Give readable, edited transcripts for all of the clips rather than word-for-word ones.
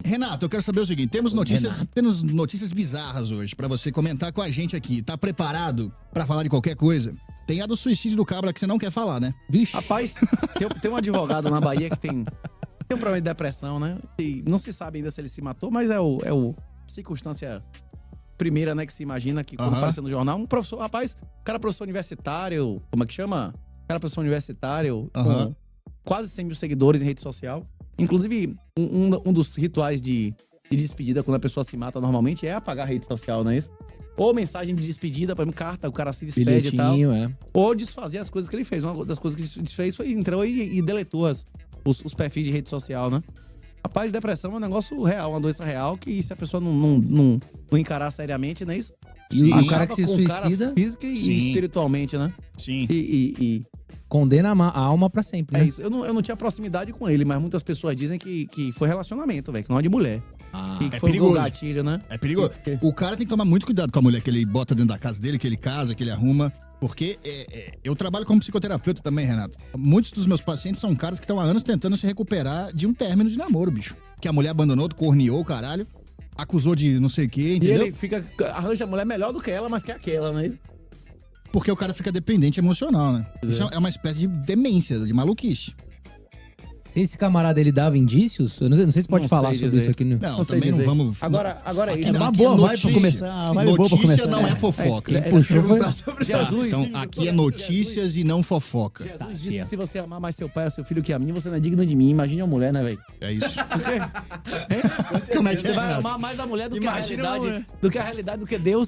Renato, eu quero saber o seguinte, temos notícias bizarras hoje pra você comentar com a gente aqui. Tá preparado pra falar de qualquer coisa? Tem a do suicídio do cabra que você não quer falar, né? Vixe. Rapaz, tem um advogado na Bahia que tem um problema de depressão, né? E não se sabe ainda se ele se matou, mas é o circunstância primeira, né, que se imagina que quando apareceu no jornal, um professor, rapaz, o cara é professor universitário, como é que chama? O cara é professor universitário, com quase 100 mil seguidores em rede social. Inclusive, um dos rituais de despedida quando a pessoa se mata normalmente é apagar a rede social, não é isso? Ou mensagem de despedida, por exemplo, carta, o cara se despede e tal. Ou desfazer as coisas que ele fez. Uma das coisas que ele fez foi entrou e deletou os perfis de rede social, né? Rapaz, depressão é um negócio real, uma doença real que se a pessoa não encarar seriamente, não é isso? E o cara que se suicida... Cara física e espiritualmente, né? Sim. E condena a alma pra sempre, né? É isso. Eu não tinha proximidade com ele, mas muitas pessoas dizem que foi relacionamento, velho, que não é de mulher. Que foi perigoso. Um gatilho, né? É perigoso. O cara tem que tomar muito cuidado com a mulher que ele bota dentro da casa dele, que ele casa, que ele arruma. Porque eu trabalho como psicoterapeuta também, Renato. Muitos dos meus pacientes são caras que estão há anos tentando se recuperar de um término de namoro, bicho. Que a mulher abandonou, corneou o caralho, acusou de não sei o quê, entendeu? E ele arranja a mulher melhor do que ela, mas que aquela, não é isso? Porque o cara fica dependente emocional, né? Isso é uma espécie de demência, de maluquice. Esse camarada, ele dava indícios? Eu não sei se pode falar sobre isso aqui. Não, também não vamos... Agora é isso. Aqui uma boa vibe pra começar. Notícia não é fofoca. Quem puxou foi... Jesus. Então, aqui é notícias e não fofoca. Jesus disse que se você amar mais seu pai ou seu filho que a mim, você não é digno de mim. Imagine a mulher, né, velho? É isso. Por quê? Como é que Você vai Renato? amar mais a mulher do que a realidade, do que Deus.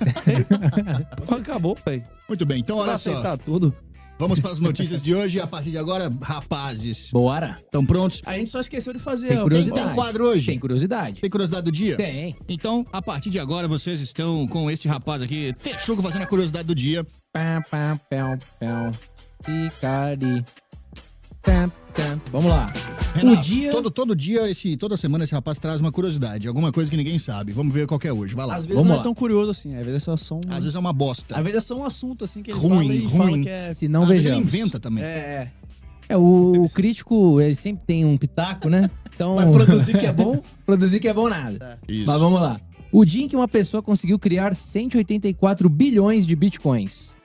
Acabou, velho. Muito bem, então Você vai olha só. aceitar tudo. Vamos para as notícias de hoje. A partir de agora, rapazes. Bora. Estão prontos? A gente só esqueceu de fazer. Tem curiosidade. Tem quadro hoje? Tem curiosidade. Tem curiosidade do dia? Tem. Então, a partir de agora, vocês estão com este rapaz aqui, Texugo, fazendo a curiosidade do dia. Ticari. Vamos lá. Renato, O dia... todo dia, toda semana, esse rapaz traz uma curiosidade. Alguma coisa que ninguém sabe. Vamos ver qual que é hoje. Vai lá. Às vezes Vamos não lá. é tão curioso assim. Às vezes é só um... Às vezes é uma bosta. Às vezes é só um assunto assim que ele Ruim, fala que é... Se não Às vezes vejamos. ele inventa também. O crítico, ele sempre tem um pitaco, né? Então... Vai produzir que é bom? Produzir que é bom nada. Isso. Mas vamos lá. O dia em que uma pessoa conseguiu criar 184 bilhões de bitcoins.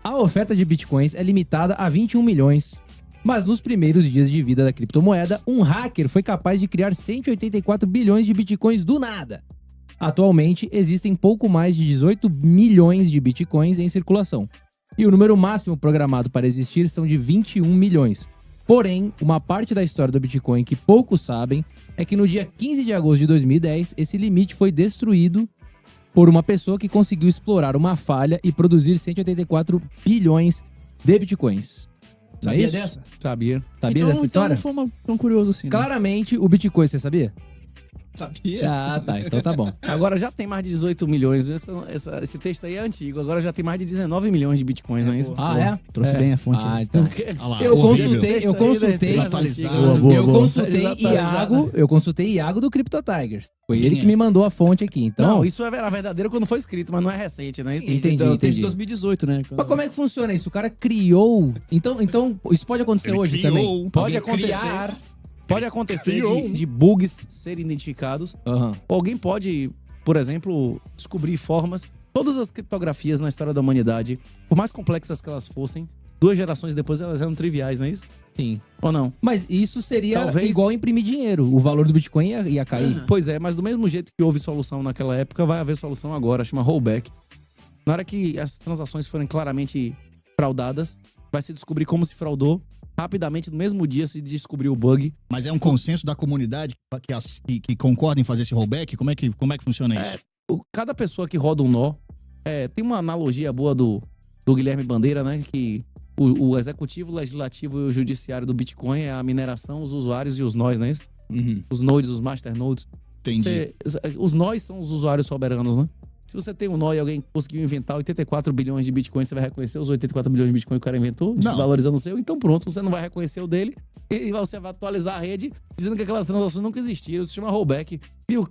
A oferta de bitcoins é limitada a 21 milhões. Mas nos primeiros dias de vida da criptomoeda, um hacker foi capaz de criar 184 bilhões de bitcoins do nada. Atualmente, existem pouco mais de 18 milhões de bitcoins em circulação. E o número máximo programado para existir são de 21 milhões. Porém, uma parte da história do Bitcoin que poucos sabem é que no dia 15 de agosto de 2010, esse limite foi destruído por uma pessoa que conseguiu explorar uma falha e produzir 184 bilhões de bitcoins. Sabia isso? dessa? Sabia. Sabia dessa história? Então não foi tão curioso assim. Né? Claramente, o Bitcoin, você sabia? Sabia? Ah, tá. Então tá bom. Agora já tem mais de 18 milhões. Esse texto aí é antigo. Agora já tem mais de 19 milhões de bitcoins, não é isso? Ah, é? Trouxe bem a fonte. Ah, então. Olha lá, Eu horrível. consultei Desatualizado. Eu consultei Desatualizado. Eu consultei Iago do Crypto Tigers. Foi ele que me mandou a fonte aqui. Então, Não, isso era verdadeiro quando foi escrito, mas não é recente, não é isso? Sim, entendi. Desde 2018, né? mas como é que funciona isso? O cara criou. Então isso pode acontecer Ele hoje criou. também. Pode Alguém acontecer. criar. Pode acontecer Criou. de bugs serem identificados. Aham. Ou alguém pode, por exemplo, descobrir formas. Todas as criptografias na história da humanidade, por mais complexas que elas fossem, 2 gerações depois elas eram triviais, não é isso? Sim. Ou não? Mas isso seria Talvez- igual imprimir dinheiro. O valor do Bitcoin ia cair. Pois é, mas do mesmo jeito que houve solução naquela época, vai haver solução agora, chama rollback. Na hora que as transações forem claramente fraudadas, vai se descobrir como se fraudou. Rapidamente, no mesmo dia, se descobriu o bug. Mas é um consenso da comunidade que concorda em fazer esse rollback? Como é que funciona isso? Cada pessoa que roda um nó, tem uma analogia boa do Guilherme Bandeira, né? Que o executivo, o legislativo e o judiciário do Bitcoin é a mineração, os usuários e os nós, não é isso? Uhum. Os nodes, os masternodes. Entendi. Os nós são os usuários soberanos, né? Se você tem um nó e alguém conseguiu inventar 84 bilhões de Bitcoin, você vai reconhecer os 84 bilhões de Bitcoin que o cara inventou, desvalorizando o seu? Então pronto, você não vai reconhecer o dele e você vai atualizar a rede dizendo que aquelas transações nunca existiram. Isso se chama rollback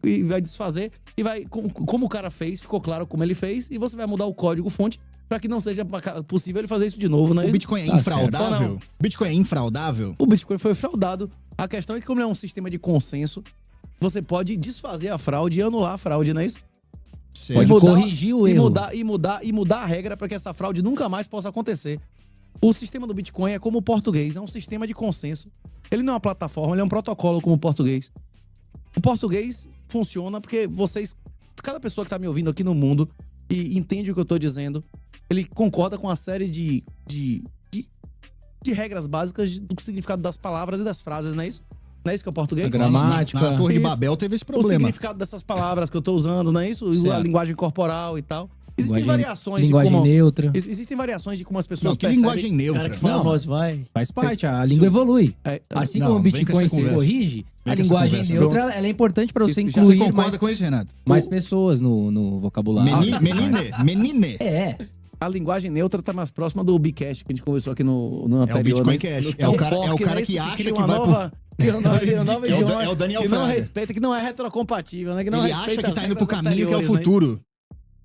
e vai desfazer e vai, como o cara fez, ficou claro como ele fez e você vai mudar o código-fonte para que não seja possível ele fazer isso de novo, né? O Bitcoin é infraudável? O Bitcoin é infraudável? O Bitcoin foi fraudado. A questão é que como ele é um sistema de consenso, você pode desfazer a fraude e anular a fraude, não é isso? Certo. Pode mudar- corrigir o erro. E mudar a regra para que essa fraude nunca mais possa acontecer. O sistema do Bitcoin é como o português, é um sistema de consenso. Ele não é uma plataforma, ele é um protocolo como o português. O português funciona porque cada pessoa que está me ouvindo aqui no mundo e entende o que eu estou dizendo, ele concorda com uma série de regras básicas do significado das palavras e das frases, não é isso? Não é isso que é o português? A gramática. Na Torre de Isso. Babel teve esse O problema. significado dessas palavras que eu tô usando, não é isso? A Certo. linguagem corporal e tal. Existem Linguagem- variações Linguagem de como... neutra. Existem variações de como as pessoas Não, que percebem... linguagem O neutra. cara que fala, Não. voz vai. Faz parte, a língua evolui. É, Assim Não, como o vem com Bitcoin essa se conversa. corrige, Vem a com essa linguagem conversa. neutra ela é importante para você Isso, já Você incluir concorda mais, com isso, Renato? mais pessoas no vocabulário. Menine. É. a linguagem neutra tá mais próxima do Bcast que a gente conversou aqui no É o anterior. Bitcoin né? Cash. No É o cara, fork, é o cara né? que Esse acha cria que uma vai nova... cria um novo É o idioma é o Daniel que não Fraga. respeita, que não é retrocompatível, né? Que não Ele acha respeita que as tá indo pro regras caminho que é o anteriores, né? futuro.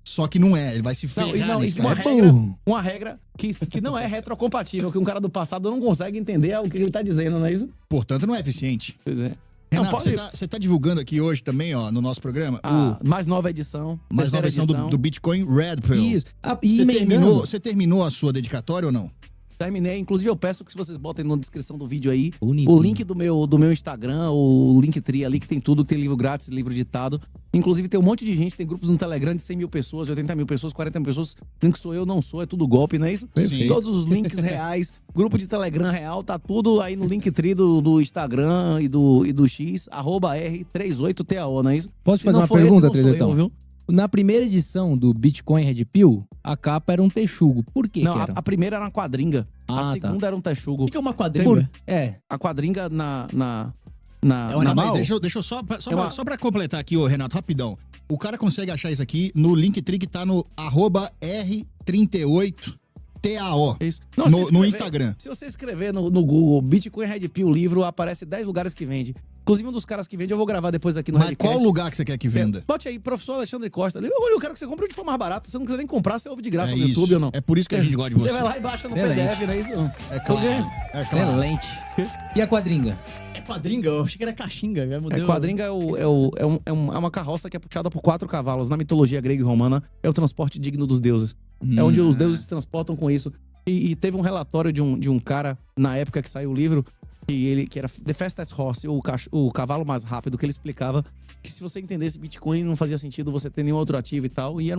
Só que não é. Ele vai se ferrar nesse uma cara. regra, Burro. uma regra que não é retrocompatível, que um cara do passado não consegue entender o que ele tá dizendo, não é isso? Portanto, não é eficiente. Pois é. Renato, Não, pode- você tá divulgando aqui hoje também, ó, no nosso programa, A mais nova edição. mais nova terceira versão do Bitcoin Red Pill. Isso. E Você emendando. você terminou a sua dedicatória ou não? Terminei. Inclusive, eu peço que se vocês botem na descrição do vídeo aí Bonitinho. o link do meu Instagram, o Linktree ali, que tem tudo, que tem livro grátis, livro ditado. Inclusive, tem um monte de gente, tem grupos no Telegram de 100 mil pessoas, 80 mil pessoas, 40 mil pessoas. Link sou eu, não sou, é tudo golpe, não é isso? Perfeito. Todos os links reais, grupo de Telegram real, tá tudo aí no Linktree do Instagram e do X, @R38TAO, não é isso? Posso te Se fazer não uma for esse, pergunta, não sou eu, Tredetão? viu? Na primeira edição do Bitcoin Red Pill, a capa era um texugo. Por que Não, que era? a primeira era uma quadringa. Ah, A tá. segunda era um texugo. O que é uma Por- quadrinha? É. A quadringa na É um na Calma animal? aí, deixa eu só É uma- pra completar aqui, ô Renato, rapidão. O cara consegue achar isso aqui no Linktree que tá no @R38TAO. Isso. Não, No se escrever- Instagram. Se você escrever no Google Bitcoin Red Pill livro, aparece 10 lugares que vende. Inclusive, um dos caras que vende eu vou gravar depois aqui no Mas Redcast. qual lugar que você quer que venda? Bote aí, professor Alexandre Costa. Eu quero que você compre de forma mais barata. Se você não quiser nem comprar, você ouve de graça É no isso. YouTube ou não. É por isso que a gente gosta de você. Você vai lá e baixa no Excelente. PDF, não é isso? É claro. É claro. Excelente. E a quadringa? É quadringa? Eu achei que era caxinga. Já mudou. Quadringa é uma carroça que é puxada por 4 cavalos. Na mitologia grega e romana, é o transporte digno dos deuses. É onde os deuses se transportam com isso. E teve um relatório de um cara, na época que saiu o livro, que era The Fastest Horse, o cavalo mais rápido, que ele explicava que se você entendesse Bitcoin, não fazia sentido você ter nenhum outro ativo e tal. E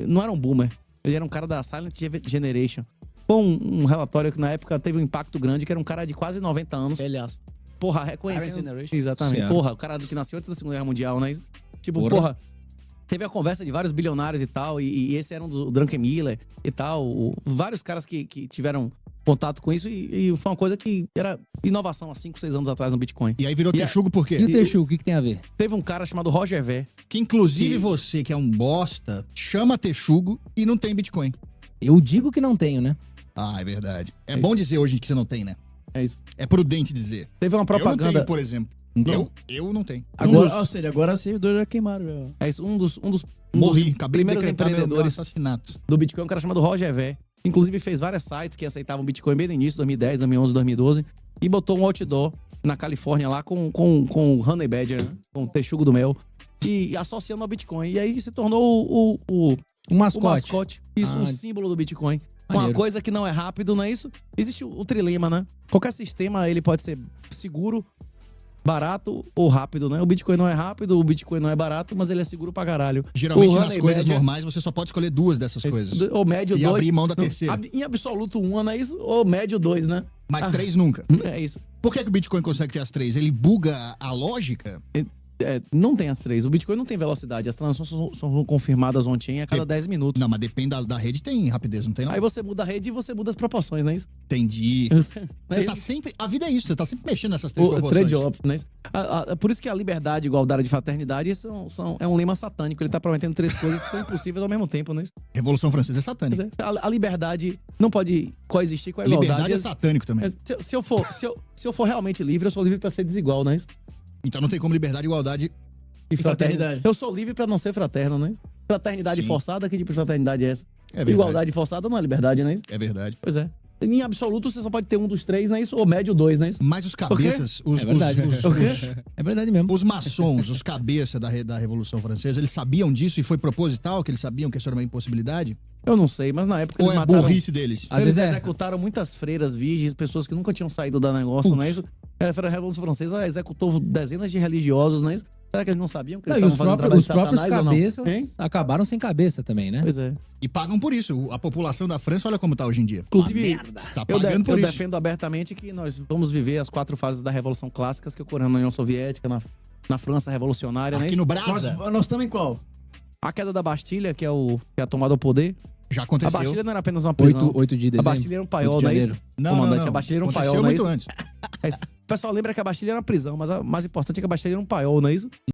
não era um boomer. Ele era um cara da Silent Generation. Foi um relatório que na época teve um impacto grande, que era um cara de quase 90 anos. Aliás. Porra, reconhecendo. Silent Generation. Exatamente. Certo. Porra, o cara que nasceu antes da Segunda Guerra Mundial, né? Tipo, Porra. teve a conversa de vários bilionários e tal, e esse era um do Drunken Miller e tal. Vários caras que tiveram contato com isso, e foi uma coisa que era inovação há 5, 6 anos atrás no Bitcoin. E aí virou E texugo por quê? E o texugo, o que tem a ver? Teve um cara chamado Roger Ver. Que inclusive Que- você, que é um bosta, chama texugo e não tem Bitcoin. Eu digo que não tenho, né? Ah, é verdade. É É bom dizer hoje que você não tem, né? É isso. É prudente dizer. Teve uma Eu não propaganda. tenho, por exemplo. Então, Eu não tenho. Agora, ou seja, agora os servidores já queimaram. Já. É isso. Um dos Morri. Acabei de primeiros decretar meu empreendedores assassinato. do Bitcoin, um cara chamado Roger Ver. Inclusive fez vários sites que aceitavam Bitcoin bem no início, 2010, 2011, 2012. E botou um outdoor na Califórnia lá com o Honey Badger, né? Com o texugo do mel. E associando ao Bitcoin. E aí se tornou o mascote. Isso, Ah, o símbolo do Bitcoin. maneiro. Uma coisa que não é rápido, não é isso? Existe o trilema, né? Qualquer sistema, ele pode ser seguro, barato ou rápido, né? O Bitcoin não é rápido, o Bitcoin não é barato, mas ele é seguro pra caralho. Geralmente O nas Honey coisas Badger- normais você só pode escolher 2 dessas coisas. Ou médio E 2. abrir mão da terceira. Em absoluto 1, não é isso? Ou médio 2, né? Mas Ah. 3 nunca. É isso. Por que o Bitcoin consegue ter as 3? Ele buga a lógica? Não tem as 3. O Bitcoin não tem velocidade. As transações são confirmadas on-chain a cada 10 minutos. Não, mas depende da rede, tem rapidez, não tem não? Aí você muda a rede e você muda as proporções, não é isso? Entendi. Não Você é tá isso? sempre... A vida é isso, você tá sempre mexendo nessas 3 O proporções. trade-off, né? Por isso que a liberdade, igualdade e fraternidade é um lema satânico. Ele tá prometendo 3 coisas que são impossíveis ao mesmo tempo, né? Revolução Francesa é satânica. A liberdade não pode coexistir com a Liberdade igualdade. é satânico também. Se eu for realmente livre, eu sou livre pra ser desigual, não é isso? Então não tem como liberdade e igualdade... E fraternidade. Eu sou livre pra não ser fraterno, né? Fraternidade Sim. forçada, que tipo de fraternidade é essa? É verdade. Igualdade forçada não é liberdade, né? É verdade. Pois é. Em absoluto, você só pode ter um dos três, não é isso? Ou médio dois, não é isso? Mas os cabeças, É verdade. É verdade mesmo. os maçons, os cabeças da Revolução Francesa, eles sabiam disso e foi proposital, que eles sabiam que isso era uma impossibilidade? Eu não sei, mas na época Ou eles é mataram... burrice deles? Às Eles vezes é. executaram muitas freiras virgens, pessoas que nunca tinham saído do negócio, não é isso? A Revolução Francesa executou dezenas de religiosos, não é isso? Será que eles não sabiam que Não, eles e estavam fazendo trabalho os de próprios Satanás ou não? cabeças Hein? acabaram sem cabeça também, né? Pois é. E pagam por isso. A população da França, olha como tá hoje em dia. Inclusive, Está eu, pagando por eu isso. defendo abertamente que nós vamos viver as 4 fases da Revolução Clássicas que ocorreram na União Soviética, na França Revolucionária, né? Aqui no Brasa, Nós estamos em qual? A queda da Bastilha, que é a tomada ao poder. já A aconteceu. Bastilha não era apenas uma prisão. 8 de A dezembro. Bastilha era um paiol, 8 de não é isso? janeiro. Não, comandante, não, não. a Bastilha era um Aconteceu paiol, não é muito isso? antes. É isso. O pessoal lembra que a Bastilha era uma prisão, mas o mais importante é que a Bastilha era um paiol, não é isso?